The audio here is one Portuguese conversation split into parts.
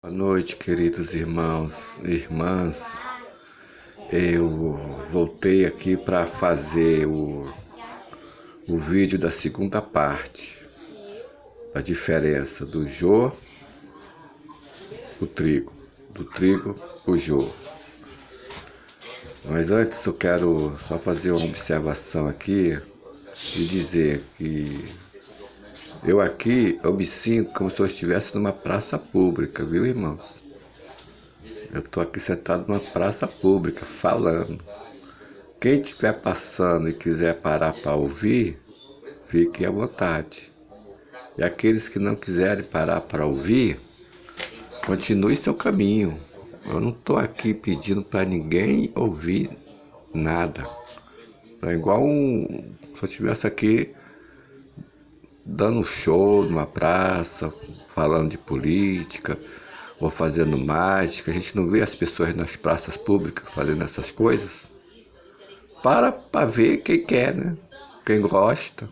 Boa noite, queridos irmãos e irmãs. Eu voltei aqui para fazer o vídeo da segunda parte, a diferença do jô, o trigo, do trigo, o jô. Mas antes eu quero só fazer uma observação aqui e dizer que eu me sinto como se eu estivesse numa praça pública, viu, irmãos? Eu estou aqui sentado numa praça pública, falando. Quem estiver passando e quiser parar para ouvir, fique à vontade. E aqueles que não quiserem parar para ouvir, continue seu caminho. Eu não estou aqui pedindo para ninguém ouvir nada. É igual se eu estivesse aqui dando um show numa praça, falando de política, ou fazendo mágica. A gente não vê as pessoas nas praças públicas fazendo essas coisas. Para ver quem quer, né? Quem gosta.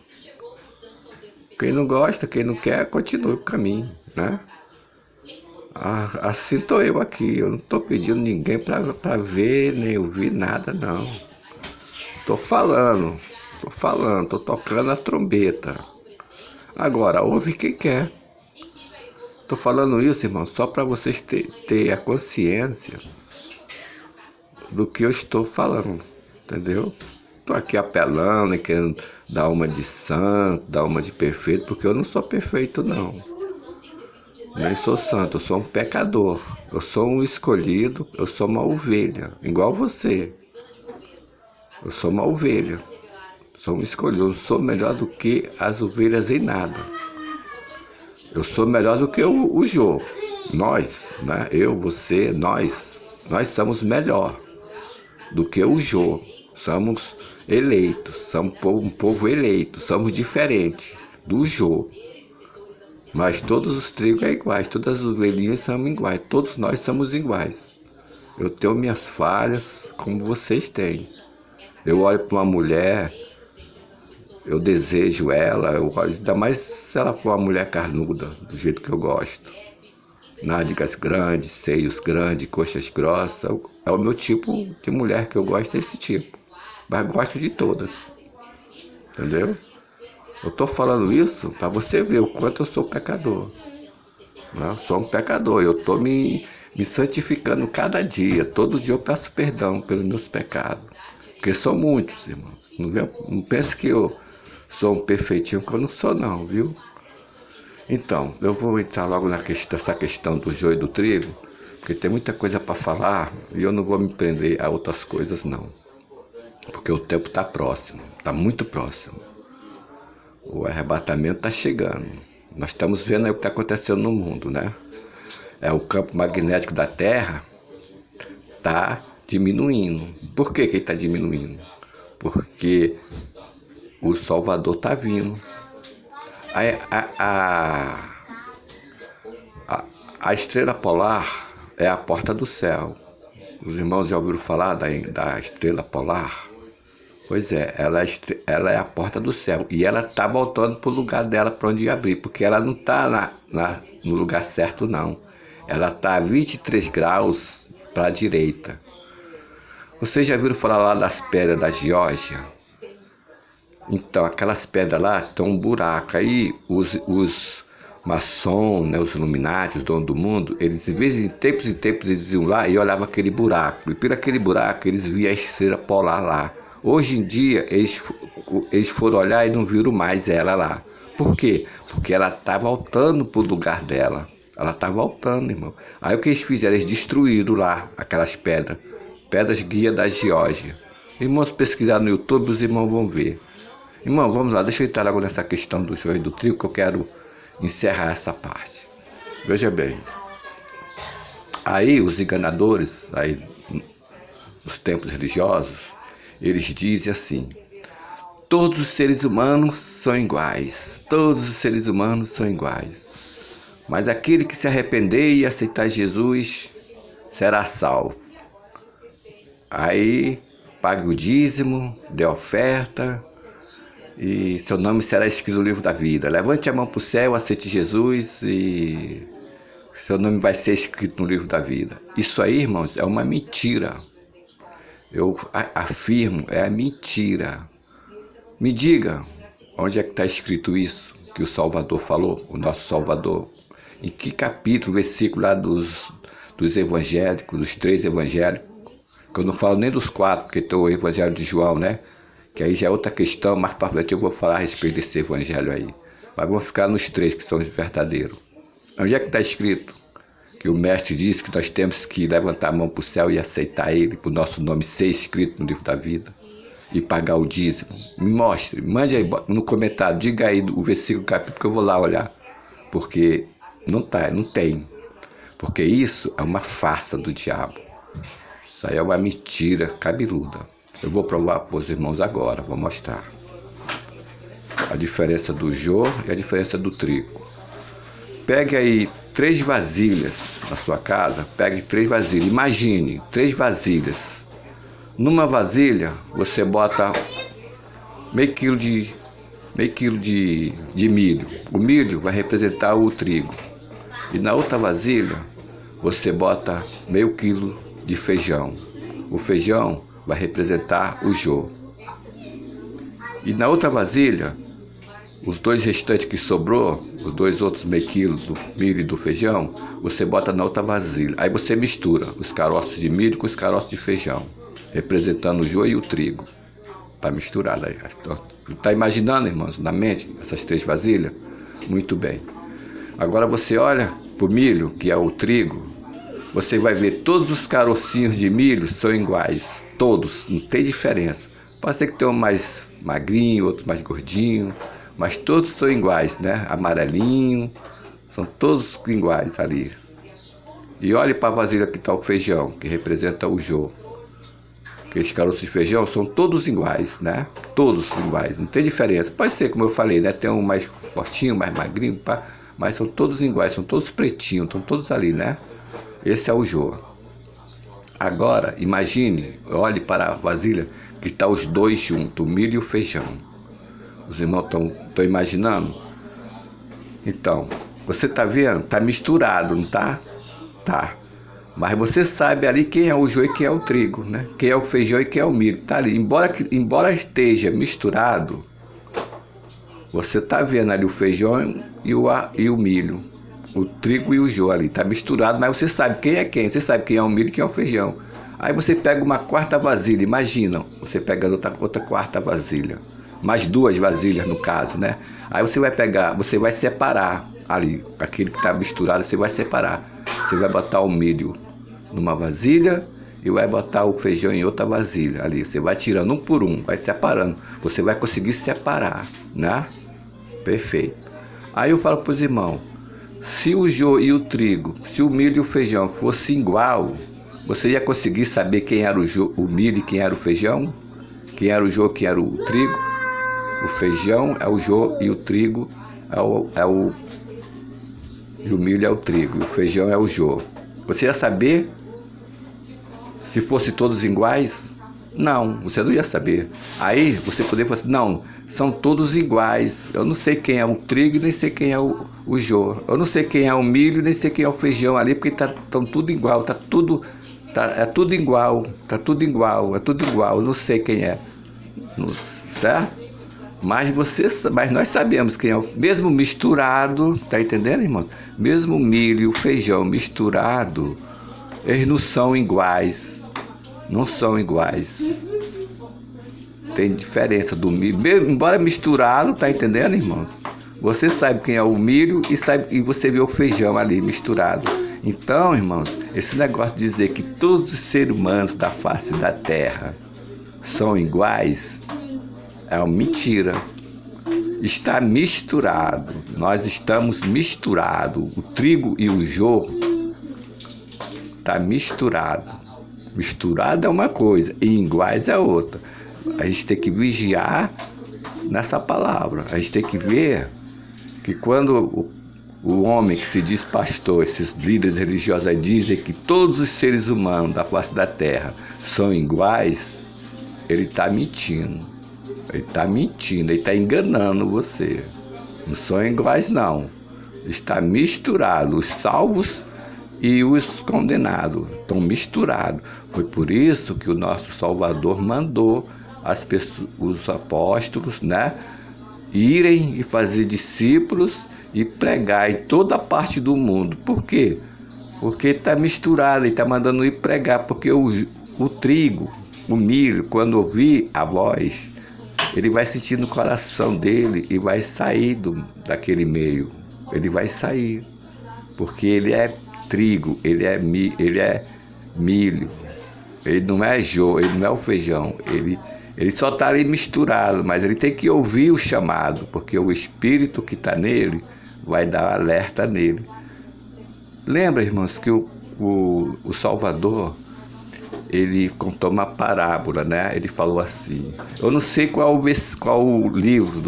Quem não gosta, quem não quer, continue o caminho, né? Assim estou eu aqui. Eu não estou pedindo ninguém para ver nem ouvir nada, não. Estou falando, estou tocando a trombeta. Agora, ouve quem quer. Estou falando isso, irmão, só para vocês ter a consciência do que eu estou falando, entendeu? Estou aqui apelando e querendo dar uma de santo, dar uma de perfeito, porque eu não sou perfeito, não. Nem sou santo, eu sou um pecador. Eu sou um escolhido, eu sou uma ovelha, igual você. Eu sou uma ovelha, sou um escolhido, eu não sou melhor do que as ovelhas em nada. Eu sou melhor do que o Jô. Nós, né? Eu, você, nós somos melhor do que o Jô. Somos eleitos, somos um povo eleito, somos diferentes do Jô. Mas todos os trigos são iguais, todas as ovelhinhas são iguais, todos nós somos iguais. Eu tenho minhas falhas como vocês têm. Eu olho para uma mulher, eu desejo ela, eu olho, ainda mais se ela for uma mulher carnuda, do jeito que eu gosto. Nádegas grandes, seios grandes, coxas grossas. É o meu tipo de mulher que eu gosto, é esse tipo. Mas gosto de todas, entendeu? Eu estou falando isso para você ver o quanto eu sou pecador. Né? Eu sou um pecador, eu estou me santificando cada dia. Todo dia eu peço perdão pelos meus pecados. Porque são muitos, irmãos. Não pense que eu sou um perfeitinho, que eu não sou não, viu? Então, eu vou entrar logo nessa questão do joio e do trigo, porque tem muita coisa para falar e eu não vou me prender a outras coisas não. Porque o tempo está próximo, está muito próximo. O arrebatamento está chegando. Nós estamos vendo aí o que está acontecendo no mundo, né? O campo magnético da Terra está diminuindo. Por que ele está diminuindo? Porque o Salvador está vindo. A estrela polar é a porta do céu. Os irmãos já ouviram falar da estrela polar? Pois é, ela é a porta do céu. E ela está voltando para o lugar dela, para onde abrir, porque ela não está no lugar certo, não. Ela está a 23 graus para a direita. Vocês já viram falar lá das pedras da Geórgia? Então, aquelas pedras lá estão um buraco. Aí os maçons, né, os Illuminati, os donos do mundo, eles de vez em tempos eles iam lá e olhavam aquele buraco. E por aquele buraco eles viam a estrela polar lá. Hoje em dia eles foram olhar e não viram mais ela lá. Por quê? Porque ela está voltando para o lugar dela. Ela está voltando, irmão. Aí o que eles fizeram? Eles destruíram lá aquelas pedras. Pedras guia da Geórgia. Irmãos, pesquisar no YouTube, os irmãos vão ver. Irmão, vamos lá, deixa eu entrar logo nessa questão do joio e do trigo, que eu quero encerrar essa parte. Veja bem. Aí os enganadores, aí, os templos religiosos, eles dizem assim: todos os seres humanos são iguais. Todos os seres humanos são iguais. Mas aquele que se arrepender e aceitar Jesus será salvo. Aí pague o dízimo, dê oferta, e seu nome será escrito no livro da vida. Levante a mão para o céu, aceite Jesus e Seu nome vai ser escrito no livro da vida. Isso aí, irmãos, é uma mentira. Eu afirmo, é a mentira. Me diga, onde é que está escrito isso? Que o Salvador falou, o nosso Salvador. Em que capítulo, versículo lá dos evangélicos, dos 3 evangélicos? Que eu não falo nem dos 4, porque tem o evangelho de João, né? Que aí já é outra questão, mais para frente eu vou falar a respeito desse evangelho aí. Mas vamos ficar nos 3 que são os verdadeiros. Onde é que está escrito que o mestre disse que nós temos que levantar a mão para o céu e aceitar ele, para o nosso nome ser escrito no livro da vida e pagar o dízimo? Me mostre, mande aí no comentário, diga aí o versículo, capítulo que eu vou lá olhar, porque não tem, porque isso é uma farsa do diabo, isso aí é uma mentira cabeluda. Eu vou provar para os irmãos agora, vou mostrar a diferença do jô e a diferença do trigo. Pegue aí 3 vasilhas na sua casa, pegue 3 vasilhas, imagine 3 vasilhas. Numa vasilha você bota meio quilo de milho. O milho vai representar o trigo. E na outra vasilha você bota meio quilo de feijão. O feijão vai representar o jô. E na outra vasilha, os 2 restantes que sobrou, os 2 outros meio quilo do milho e do feijão, você bota na outra vasilha. Aí você mistura os caroços de milho com os caroços de feijão, representando o jô e o trigo. Está misturado aí. Está imaginando, irmãos, na mente, essas 3 vasilhas? Muito bem. Agora você olha para o milho, que é o trigo, você vai ver todos os carocinhos de milho são iguais. Todos, não tem diferença. Pode ser que tenha um mais magrinho, outro mais gordinho, mas todos são iguais, né? Amarelinho, são todos iguais ali. E olhe para a vasilha que está o feijão, que representa o jô. Aqueles caroços de feijão são todos iguais, né? Todos iguais, não tem diferença. Pode ser, como eu falei, né? Tem um mais fortinho, mais magrinho, pá, mas são todos iguais, são todos pretinhos, estão todos ali, né? Esse é o jô. Agora, imagine, olhe para a vasilha que está os 2 juntos, o milho e o feijão. Os irmãos estão imaginando? Então, você está vendo? Está misturado, não está? Tá. Mas você sabe ali quem é o jô e quem é o trigo, né? Quem é o feijão e quem é o milho. Está ali. Embora esteja misturado, você está vendo ali o feijão e o milho. O trigo e o jô ali. Está misturado, mas você sabe quem é quem. Você sabe quem é o milho e quem é o feijão. Aí você pega uma 4ª vasilha. Imagina, você pegando outra 4ª vasilha. Mais 2 vasilhas no caso, né? Aí você vai pegar, você vai separar ali, aquele que está misturado, você vai separar. Você vai botar o milho numa vasilha e vai botar o feijão em outra vasilha ali. Você vai tirando um por um, vai separando. Você vai conseguir separar, né? Perfeito. Aí eu falo para os irmãos, se o jô e o trigo, se o milho e o feijão fossem igual, você ia conseguir saber quem era o milho e quem era o feijão? Quem era o jô e quem era o trigo? O feijão é o jô e o trigo e o milho é o trigo, e o feijão é o jô. Você ia saber se fossem todos iguais? Não, você não ia saber. Aí você poderia falar assim, não, são todos iguais. Eu não sei quem é o trigo, nem sei quem é o jô. Eu não sei quem é o milho, nem sei quem é o feijão ali, porque estão tudo igual, é tudo igual, é tudo igual, eu não sei quem é. Certo? Mas nós sabemos quem é o... Mesmo misturado, tá entendendo, irmão? Mesmo o milho e o feijão misturado, eles não são iguais. Não são iguais. Tem diferença do milho. Embora misturado, tá entendendo, irmãos? Você sabe quem é o milho e você vê o feijão ali misturado. Então, irmãos, esse negócio de dizer que todos os seres humanos da face da terra são iguais é uma mentira. Está misturado. Nós estamos misturados. O trigo e o jô está misturado. Misturado é uma coisa e iguais é outra. A gente tem que vigiar nessa palavra. A gente tem que ver que quando o homem que se diz pastor, esses líderes religiosos dizem que todos os seres humanos da face da terra são iguais, ele está mentindo. Ele está mentindo, ele está enganando você. Não são iguais, não. Está misturado. Os salvos e os condenados, estão misturados. Foi por isso que o nosso Salvador mandou os apóstolos, né, irem e fazer discípulos e pregar em toda parte do mundo. Por quê? Porque está misturado, ele está mandando ir pregar, porque o trigo, o milho, quando ouvir a voz, ele vai sentir no coração dele e vai sair daquele meio. Ele vai sair, porque ele é trigo, ele é milho, ele não é jô, ele não é o feijão, ele só está ali misturado, mas ele tem que ouvir o chamado, porque o Espírito que está nele vai dar alerta nele. Lembra, irmãos, que o Salvador, ele contou uma parábola, né? Ele falou assim, eu não sei qual o livro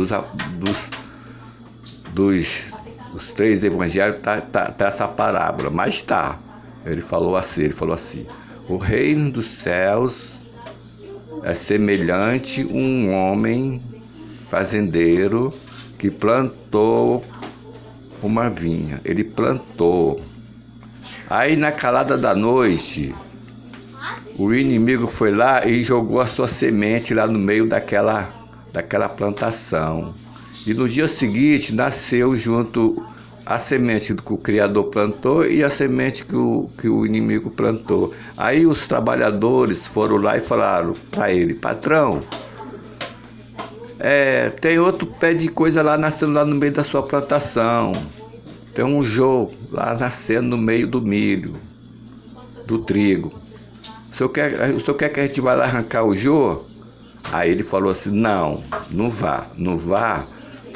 dos 3 evangelhos tá essa parábola, mas tá. Ele falou assim, o reino dos céus é semelhante a um homem fazendeiro que plantou uma vinha. Ele plantou. Aí na calada da noite, o inimigo foi lá e jogou a sua semente lá no meio daquela plantação. E no dia seguinte nasceu junto a semente que o Criador plantou e a semente que o inimigo plantou. Aí os trabalhadores foram lá e falaram para ele, patrão, tem outro pé de coisa lá nascendo lá no meio da sua plantação. Tem um jô lá nascendo no meio do milho, do trigo. O senhor quer que a gente vá lá arrancar o jô? Aí ele falou assim, não vá,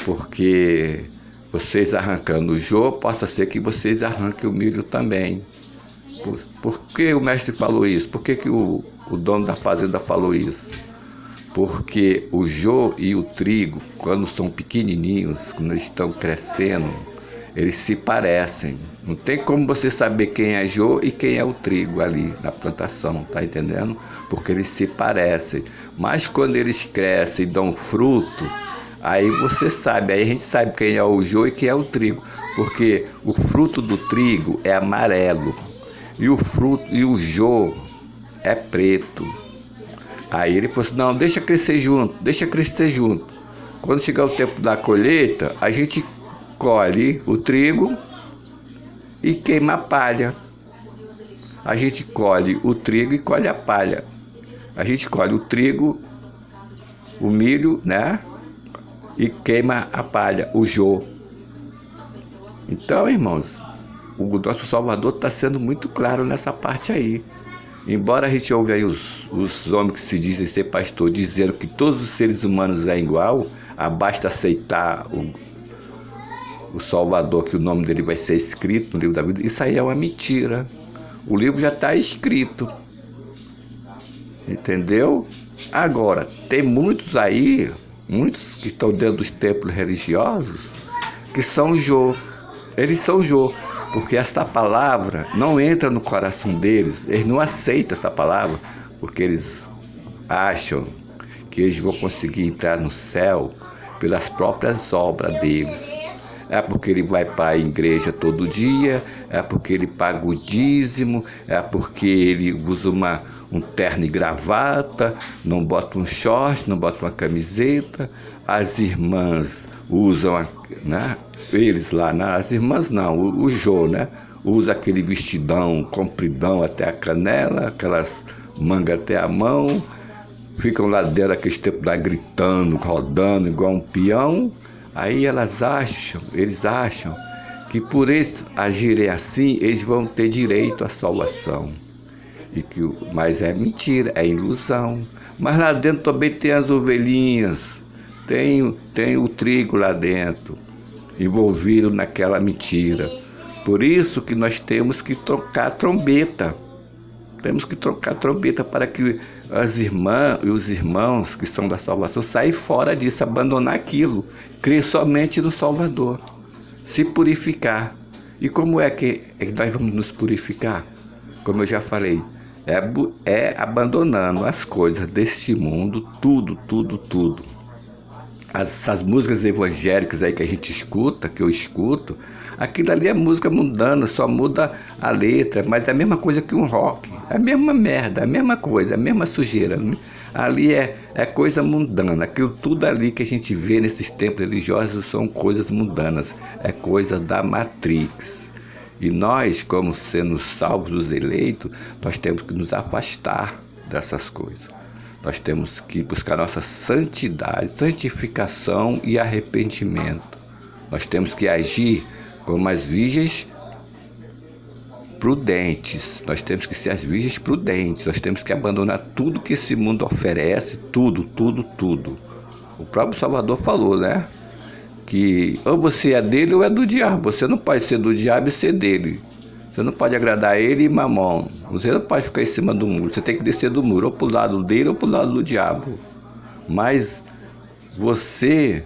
porque vocês arrancando o jô, possa ser que vocês arranquem o milho também. Por que o mestre falou isso? Por que o dono da fazenda falou isso? Porque o jô e o trigo, quando são pequenininhos, quando eles estão crescendo, eles se parecem. Não tem como você saber quem é jô e quem é o trigo ali na plantação, tá entendendo? Porque eles se parecem. Mas quando eles crescem e dão fruto, aí você sabe, aí a gente sabe quem é o jô e quem é o trigo. Porque o fruto do trigo é amarelo e o jô é preto. Aí ele falou assim, não, deixa crescer junto. Quando chegar o tempo da colheita, a gente colhe o trigo e queima a palha. A gente colhe o trigo e colhe a palha. A gente colhe o trigo, o milho, né? E queima a palha, o jô. Então, irmãos, o nosso Salvador está sendo muito claro nessa parte aí. Embora a gente ouve aí os homens que se dizem ser pastor dizendo que todos os seres humanos é igual, basta aceitar o Salvador, que o nome dele vai ser escrito no livro da vida, isso aí é uma mentira. O livro já está escrito. Entendeu? Agora, tem muitos aí, muitos que estão dentro dos templos religiosos, que são jô. Eles são jô, porque esta palavra não entra no coração deles, eles não aceitam essa palavra, porque eles acham que eles vão conseguir entrar no céu pelas próprias obras deles. É porque ele vai para a igreja todo dia, é porque ele paga o dízimo, é porque ele usa um terno e gravata, não bota um short, não bota uma camiseta. As irmãs usam, né? Eles lá, as irmãs não, o jô, né? Usa aquele vestidão compridão até a canela, aquelas mangas até a mão, ficam lá dentro daquele tempo lá gritando, rodando igual um peão. Aí eles acham que por eles agirem assim, eles vão ter direito à salvação. Mas é mentira, é ilusão. Mas lá dentro também tem as ovelhinhas, tem o trigo lá dentro, envolvido naquela mentira. Por isso que nós temos que tocar a trombeta. Temos que trocar a trombeta para que as irmãs e os irmãos que são da salvação saem fora disso, abandonar aquilo, crer somente no Salvador, se purificar. E como é que nós vamos nos purificar? Como eu já falei, é abandonando as coisas deste mundo, tudo. Essas músicas evangélicas aí que a gente escuta, que eu escuto, Aquilo ali é música mundana, só muda a letra, mas é a mesma coisa que um rock. É a mesma merda, a mesma coisa, a mesma sujeira. Ali é coisa mundana. Aquilo tudo ali que a gente vê nesses templos religiosos são coisas mundanas. É coisa da Matrix. E nós, como sendo salvos dos eleitos, nós temos que nos afastar dessas coisas. Nós temos que buscar nossa santidade, santificação e arrependimento. Nós temos que agir como as virgens prudentes. Nós temos que ser as virgens prudentes. Nós temos que abandonar tudo que esse mundo oferece, tudo. O próprio Salvador falou, né? Que ou você é dele ou é do diabo. Você não pode ser do diabo e ser dele. Você não pode agradar ele e mamão. Você não pode ficar em cima do muro. Você tem que descer do muro, ou pro lado dele ou pro lado do diabo. Mas você,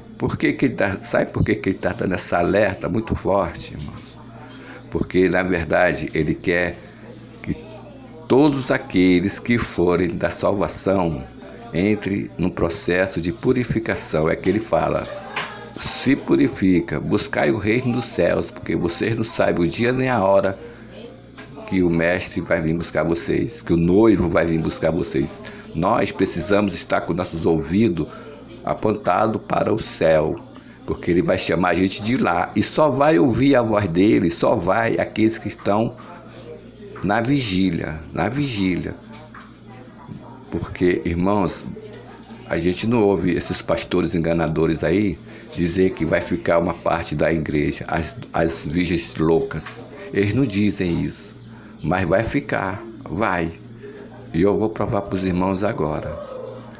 sabe por que ele está dando essa alerta muito forte, irmãos? Porque, na verdade, ele quer que todos aqueles que forem da salvação entrem num processo de purificação. É que ele fala: se purifica, buscai o reino dos céus, porque vocês não sabem o dia nem a hora que o mestre vai vir buscar vocês, que o noivo vai vir buscar vocês. Nós precisamos estar com nossos ouvidos apontados para o céu, porque ele vai chamar a gente de lá, e só vai ouvir a voz dele, só vai aqueles que estão na vigília, porque, irmãos, a gente não ouve esses pastores enganadores aí dizer que vai ficar uma parte da igreja, as virgens loucas. Eles não dizem isso, mas vai ficar, vai. E eu vou provar para os irmãos agora,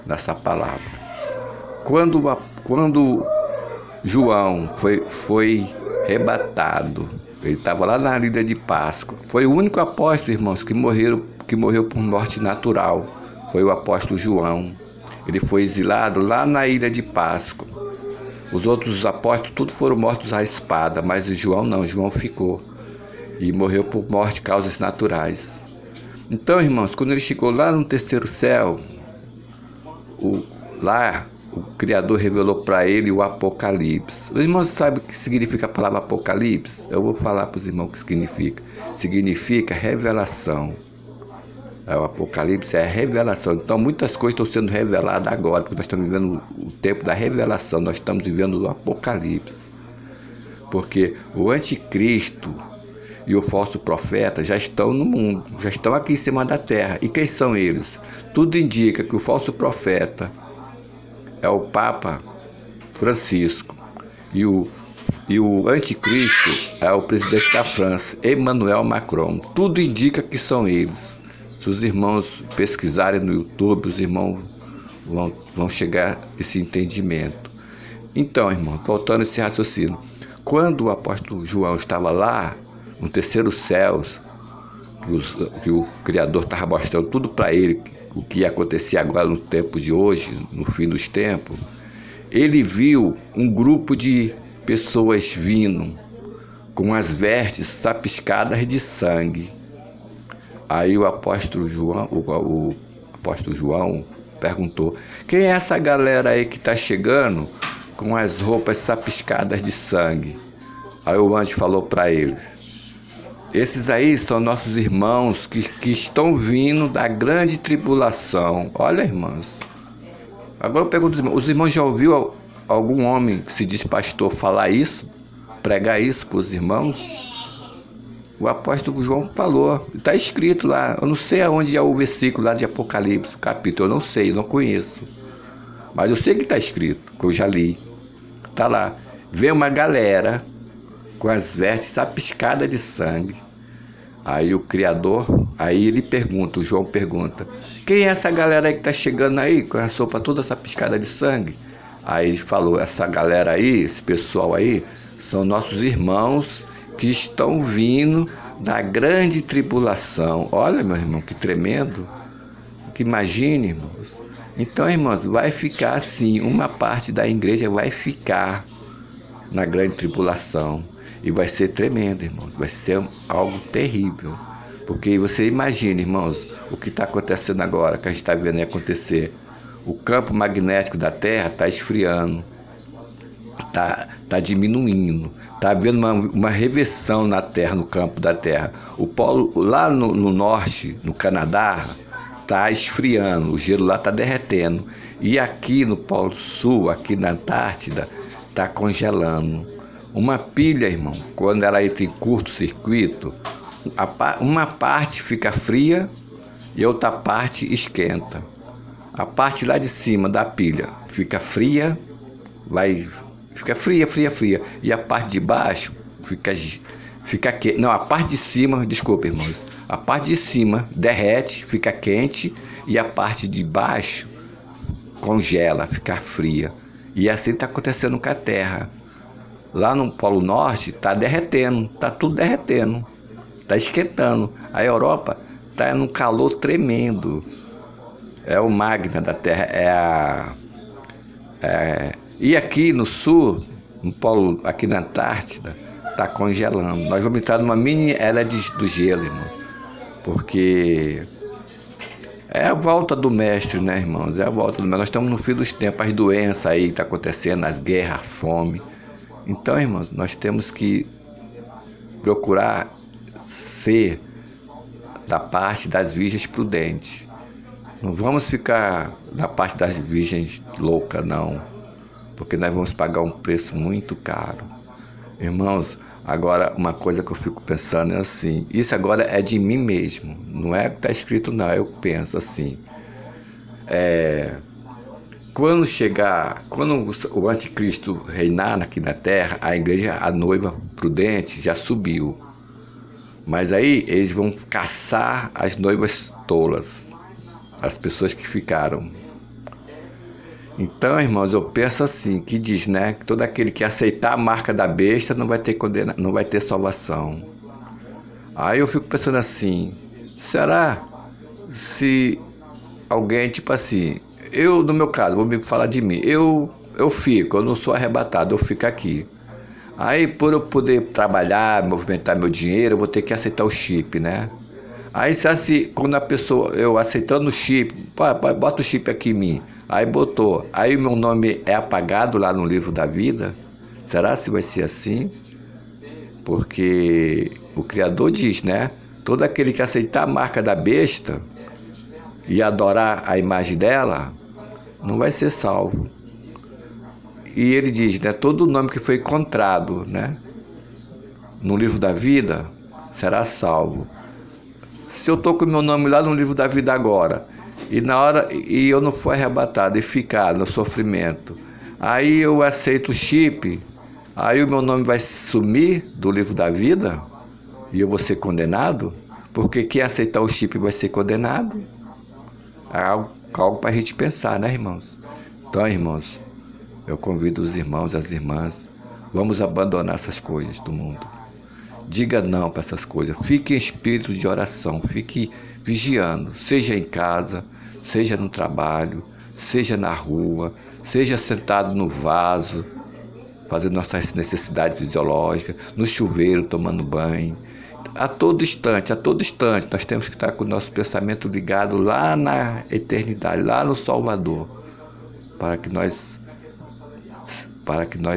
nessa palavra. Quando João foi arrebatado, ele estava lá na ilha de Páscoa. Foi o único apóstolo, irmãos, que morreu por morte natural. Foi o apóstolo João. Ele foi exilado lá na ilha de Páscoa. Os outros apóstolos todos foram mortos à espada, mas o João não, João ficou. E morreu por morte, causas naturais. Então, irmãos, quando ele chegou lá no terceiro céu, o Criador revelou para ele o Apocalipse. Os irmãos sabem o que significa a palavra Apocalipse? Eu vou falar para os irmãos o que significa. Significa revelação. O Apocalipse é a revelação. Então, muitas coisas estão sendo reveladas agora, porque nós estamos vivendo o tempo da revelação. Nós estamos vivendo o Apocalipse. Porque o anticristo e o falso profeta já estão no mundo, já estão aqui em cima da terra. E quem são eles? Tudo indica que o falso profeta é o Papa Francisco e o anticristo é o presidente da França, Emmanuel Macron. Tudo indica que são eles. Se os irmãos pesquisarem no YouTube, os irmãos vão chegar a esse entendimento. Então, irmão, voltando a esse raciocínio, quando o apóstolo João estava lá no terceiro céu, que o Criador estava mostrando tudo para ele, o que ia acontecer agora no tempo de hoje, no fim dos tempos, ele viu um grupo de pessoas vindo com as vestes chapiscadas de sangue. Aí o apóstolo João perguntou: quem é essa galera aí que está chegando com as roupas chapiscadas de sangue? Aí o anjo falou para eles: esses aí são nossos irmãos que estão vindo da grande tribulação. Olha, irmãos. Agora eu pergunto aos irmãos: os irmãos já ouviram algum homem que se diz pastor falar isso? Pregar isso para os irmãos? O apóstolo João falou. Está escrito lá. Eu não sei aonde é o versículo lá de Apocalipse, o capítulo. Eu não sei, eu não conheço. Mas eu sei que está escrito, que eu já li. Está lá. Vem uma galera com as vestes chapiscadas de sangue. Aí o Criador, aí ele pergunta, o João pergunta: quem é essa galera aí que está chegando aí com a sopa toda chapiscada de sangue? Aí ele falou: essa galera aí, esse pessoal aí, são nossos irmãos que estão vindo da grande tribulação. Olha, meu irmão, que tremendo. Que imagine, irmãos. Então, irmãos, vai ficar assim, uma parte da igreja vai ficar na grande tribulação. E vai ser tremendo, irmãos. Vai ser algo terrível. Porque você imagina, irmãos, o que está acontecendo agora, que a gente está vendo acontecer. O campo magnético da Terra está esfriando. Está diminuindo. Está havendo uma reversão na Terra, no campo da Terra. O polo lá no norte, no Canadá, está esfriando, o gelo lá está derretendo. E aqui no Polo Sul, aqui na Antártida, está congelando. Uma pilha, irmão, quando ela entra em curto-circuito, uma parte fica fria e a outra parte esquenta. A parte lá de cima da pilha fica fria, fica fria. E a parte de baixo fica quente. Não, a parte de cima, desculpa, irmãos. A parte de cima derrete, fica quente, e a parte de baixo congela, fica fria. E assim está acontecendo com a Terra. Lá no Polo Norte está derretendo, está tudo derretendo, está esquentando. A Europa está num calor tremendo. É o magma da Terra, e aqui no sul, no polo, aqui na Antártida, está congelando. Nós vamos entrar numa mini era do gelo, irmão, porque é a volta do mestre, né, irmãos? É a volta do mestre. Nós estamos no fim dos tempos, as doenças aí que estão acontecendo, as guerras, a fome. Então, irmãos, nós temos que procurar ser da parte das virgens prudentes. Não vamos ficar da parte das virgens loucas, não, porque nós vamos pagar um preço muito caro. Irmãos, agora uma coisa que eu fico pensando é assim, isso agora é de mim mesmo, não é o que está escrito não, eu penso assim, quando o anticristo reinar aqui na terra, a igreja, a noiva prudente já subiu, mas aí eles vão caçar as noivas tolas, as pessoas que ficaram. Então, irmãos, eu penso assim, que diz, né, que todo aquele que aceitar a marca da besta não vai ter não vai ter salvação. Aí eu fico pensando assim, será se alguém, tipo assim, eu, no meu caso, vou me falar de mim, eu não sou arrebatado, eu fico aqui. Aí, por eu poder trabalhar, movimentar meu dinheiro, eu vou ter que aceitar o chip, né? Aí, quando a pessoa, eu aceitando o chip, bota o chip aqui em mim, aí botou, aí o meu nome é apagado lá no livro da vida, será se vai ser assim? Porque o Criador diz, né, todo aquele que aceitar a marca da besta e adorar a imagem dela, não vai ser salvo. E ele diz, né, todo nome que foi encontrado, né, no livro da vida, será salvo. Se eu estou com o meu nome lá no livro da vida agora, e eu não for arrebatado e ficar no sofrimento, aí eu aceito o chip, aí o meu nome vai sumir do livro da vida e eu vou ser condenado, porque quem aceitar o chip vai ser condenado. É algo para a gente pensar, né, irmãos? Então, irmãos, eu convido os irmãos e as irmãs, vamos abandonar essas coisas do mundo. Diga não para essas coisas. Fique em espírito de oração, fique vigiando, seja em casa, seja no trabalho, seja na rua, seja sentado no vaso, fazendo nossas necessidades fisiológicas, no chuveiro, tomando banho. A todo instante, nós temos que estar com o nosso pensamento ligado lá na eternidade, lá no Salvador, para que nós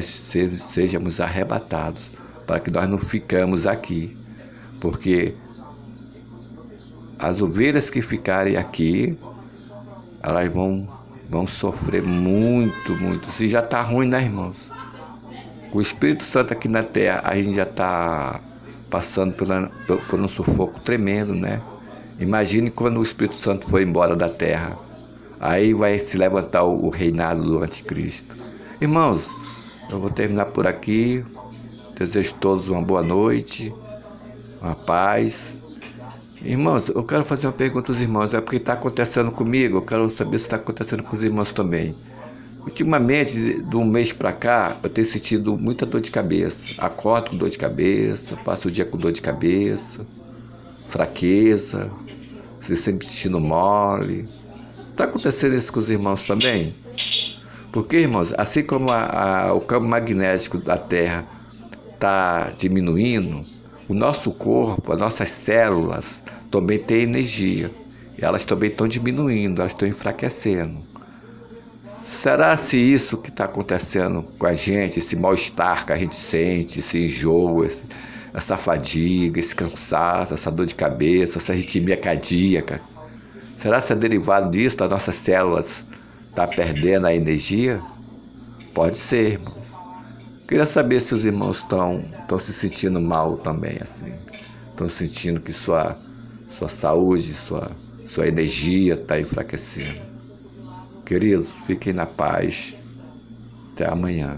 sejamos arrebatados, para que nós não ficamos aqui, porque as ovelhas que ficarem aqui, elas vão sofrer muito, muito. Se já está ruim, né, irmãos? Com o Espírito Santo aqui na terra, a gente já está passando por um sufoco tremendo, né? Imagine quando o Espírito Santo for embora da terra. Aí vai se levantar o reinado do anticristo. Irmãos, eu vou terminar por aqui. Desejo a todos uma boa noite, uma paz. Irmãos, eu quero fazer uma pergunta aos irmãos. É porque está acontecendo comigo, eu quero saber se está acontecendo com os irmãos também. Ultimamente, de um mês para cá, eu tenho sentido muita dor de cabeça. Acordo com dor de cabeça, passo o dia com dor de cabeça, fraqueza, se sempre sentindo mole. Está acontecendo isso com os irmãos também? Porque, irmãos, assim como o campo magnético da Terra está diminuindo, o nosso corpo, as nossas células também têm energia. E elas também estão diminuindo, elas estão enfraquecendo. será se isso que está acontecendo com a gente, esse mal-estar que a gente sente, esse enjoo, essa fadiga, esse cansaço, essa dor de cabeça, essa arritmia cardíaca, será se é derivado disso, das nossas células tá perdendo a energia? Pode ser, irmãos. Queria saber se os irmãos estão se sentindo mal também, assim. Estão sentindo que sua saúde, sua energia está enfraquecendo. Queridos, fiquem na paz. Até amanhã.